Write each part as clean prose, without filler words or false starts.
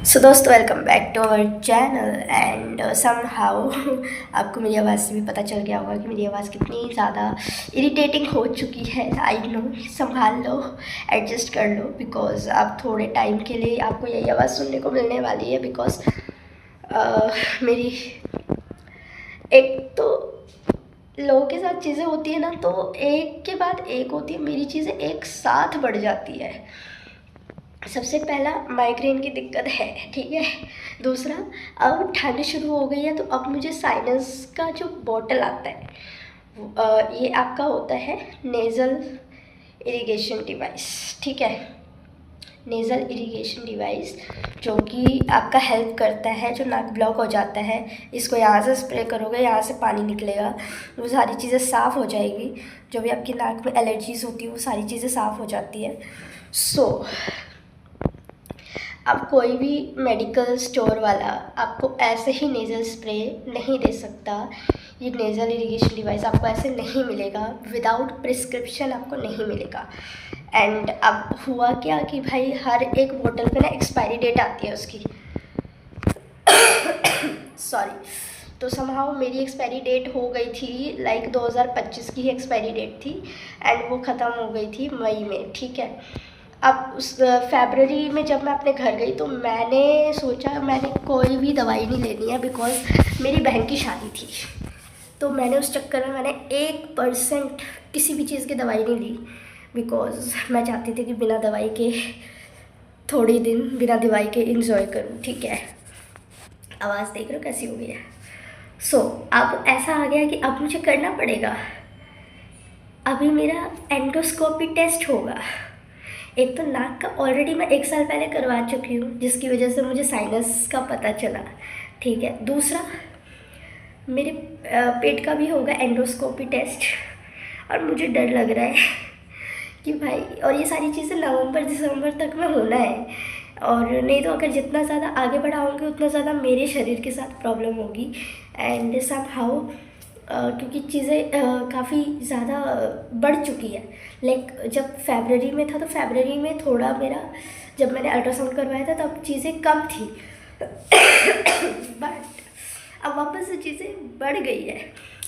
सो दोस्तों, welcome back to our channel and somehow आपको मेरी आवाज़ से भी पता चल गया होगा कि मेरी आवाज़ कितनी ज़्यादा इरिटेटिंग हो चुकी है। आई नो, संभाल लो, एडजस्ट कर लो, बिकॉज़ अब थोड़े टाइम के लिए आपको यही आवाज़ सुनने को मिलने वाली है। बिकॉज़ मेरी एक तो लोगों के साथ चीज़ें होती है ना, तो एक के बाद एक होती है, मेरी चीज़ें एक साथ बढ़ जाती है। सबसे पहला माइग्रेन की दिक्कत है, ठीक है। दूसरा, अब ठंड शुरू हो गई है तो अब मुझे साइनस का जो बॉटल आता है ये आपका होता है नेज़ल इरिगेशन डिवाइस, ठीक है। नेज़ल इरिगेशन डिवाइस जो कि आपका हेल्प करता है, जो नाक ब्लॉक हो जाता है, इसको यहाँ से स्प्रे करोगे, यहाँ से पानी निकलेगा, वो सारी चीज़ें साफ़ हो जाएगी। जो भी आपकी नाक में एलर्जीज़ होती है वो सारी चीज़ें साफ़ हो जाती है। अब कोई भी मेडिकल स्टोर वाला आपको ऐसे ही नेज़ल स्प्रे नहीं दे सकता। ये नेज़ल इरिगेशन डिवाइस आपको ऐसे नहीं मिलेगा, विदाउट प्रिस्क्रिप्शन आपको नहीं मिलेगा। एंड अब हुआ क्या कि भाई हर एक बोतल पे ना एक्सपायरी डेट आती है उसकी। सॉरी। तो समहाउ मेरी एक्सपायरी डेट हो गई थी, लाइक 2025 की ही एक्सपायरी डेट थी एंड वो ख़त्म हो गई थी मई में, ठीक है। अब उस फरवरी में जब मैं अपने घर गई तो मैंने सोचा मैंने कोई भी दवाई नहीं लेनी है, बिकॉज़ मेरी बहन की शादी थी। तो मैंने उस चक्कर में मैंने 1% किसी भी चीज़ की दवाई नहीं ली, बिकॉज़ मैं चाहती थी कि बिना दवाई के थोड़ी दिन बिना दवाई के इंजॉय करूँ, ठीक है। आवाज़ देख रहे हो कैसी हो गई है। अब ऐसा आ गया कि अब मुझे करना पड़ेगा। अभी मेरा एंडोस्कोपी टेस्ट होगा। एक तो नाक का ऑलरेडी मैं 1 साल पहले करवा चुकी हूँ, जिसकी वजह से मुझे साइनस का पता चला, ठीक है। दूसरा, मेरे पेट का भी होगा एंडोस्कोपी टेस्ट, और मुझे डर लग रहा है कि भाई, और ये सारी चीज़ें नवंबर दिसंबर तक में होना है, और नहीं तो अगर जितना ज़्यादा आगे बढ़ाऊँगी उतना ज़्यादा मेरे शरीर के साथ प्रॉब्लम होगी। एंड समहाउ क्योंकि चीज़ें काफ़ी ज़्यादा बढ़ चुकी है। लाइक जब फरवरी में था तो फरवरी में थोड़ा मेरा, जब मैंने अल्ट्रासाउंड करवाया था तब चीज़ें कम थी बट अब वापस से चीज़ें बढ़ गई है।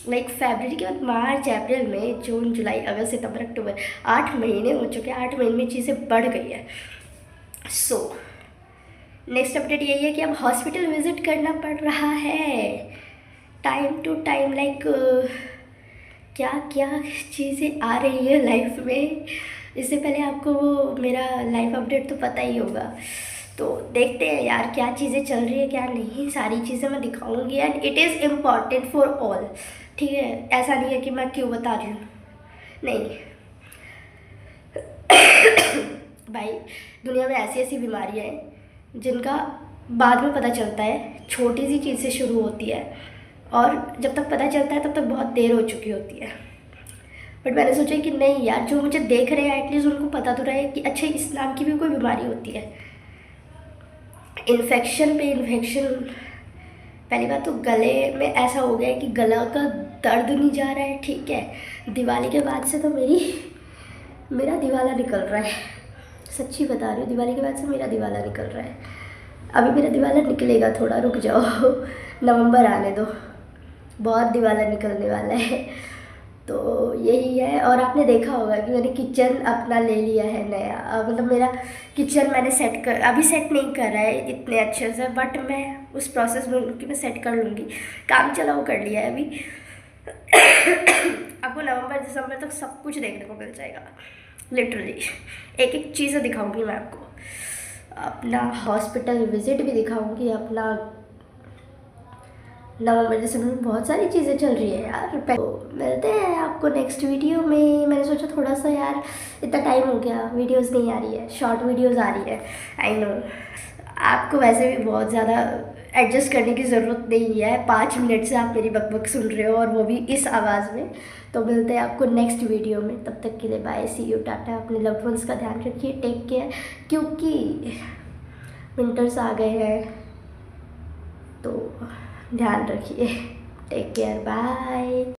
लाइक फरवरी के बाद मार्च, अप्रैल, मई, जून, जुलाई, अगस्त, सितंबर, अक्टूबर, 8 महीने हो चुके हैं। 8 महीने में चीज़ें बढ़ गई है। नेक्स्ट अपडेट यही है कि अब हॉस्पिटल विज़िट करना पड़ रहा है टाइम टू टाइम। लाइक क्या क्या चीज़ें आ रही है लाइफ में। इससे पहले आपको वो मेरा लाइफ अपडेट तो पता ही होगा, तो देखते हैं यार क्या चीज़ें चल रही है क्या नहीं। सारी चीज़ें मैं दिखाऊंगी and it is important for all, ठीक है। ऐसा नहीं है कि मैं क्यों बता रही हूँ, नहीं भाई, दुनिया में ऐसी ऐसी बीमारियाँ हैं जिनका बाद में पता चलता है, छोटी सी चीज़ से शुरू होती है और जब तक पता चलता है तब तक बहुत देर हो चुकी होती है। बट मैंने सोचा कि नहीं यार, जो मुझे देख रहे हैं एटलीस्ट उनको पता तो रहे कि अच्छा इस नाम की भी कोई बीमारी होती है। इन्फेक्शन पे इन्फेक्शन। पहली बात तो गले में ऐसा हो गया है कि गला का दर्द नहीं जा रहा है, ठीक है। दिवाली के बाद से तो मेरा दिवाला निकल रहा है, सच्ची बता रही हूँ। दिवाली के बाद से मेरा दिवाला निकल रहा है। अभी मेरा दिवाला निकलेगा, थोड़ा रुक जाओ नवंबर आने दो, बहुत दिवाला निकलने वाला है। तो यही है। और आपने देखा होगा कि मैंने किचन अपना ले लिया है नया। मतलब मेरा किचन मैंने अभी सेट नहीं कर रहा है इतने अच्छे से, बट मैं उस प्रोसेस में हूँ कि मैं सेट कर लूँगी। काम चलाओ कर लिया है अभी आपको नवंबर दिसंबर तक सब कुछ देखने को मिल जाएगा, लिटरली एक एक चीज़ें दिखाऊंगी मैं आपको। अपना हॉस्पिटल विज़िट भी दिखाऊंगी, अपना नवंबर दिसंबर में बहुत सारी चीज़ें चल रही है यार। तो मिलते हैं आपको नेक्स्ट वीडियो में। मैंने सोचा थोड़ा सा यार, इतना टाइम हो गया वीडियोस नहीं आ रही है, शॉर्ट वीडियोस आ रही है। आई नो आपको वैसे भी बहुत ज़्यादा एडजस्ट करने की ज़रूरत नहीं है, 5 मिनट से आप मेरी बकबक सुन रहे हो और वो भी इस आवाज़ में। तो मिलते हैं आपको नेक्स्ट वीडियो में, तब तक के लिए बाय, सी यू, टाटा। अपने लव्ड वंस का ध्यान रखिए, टेक केयर, क्योंकि विंटर्स आ गए हैं तो ध्यान रखिए। Take care, bye.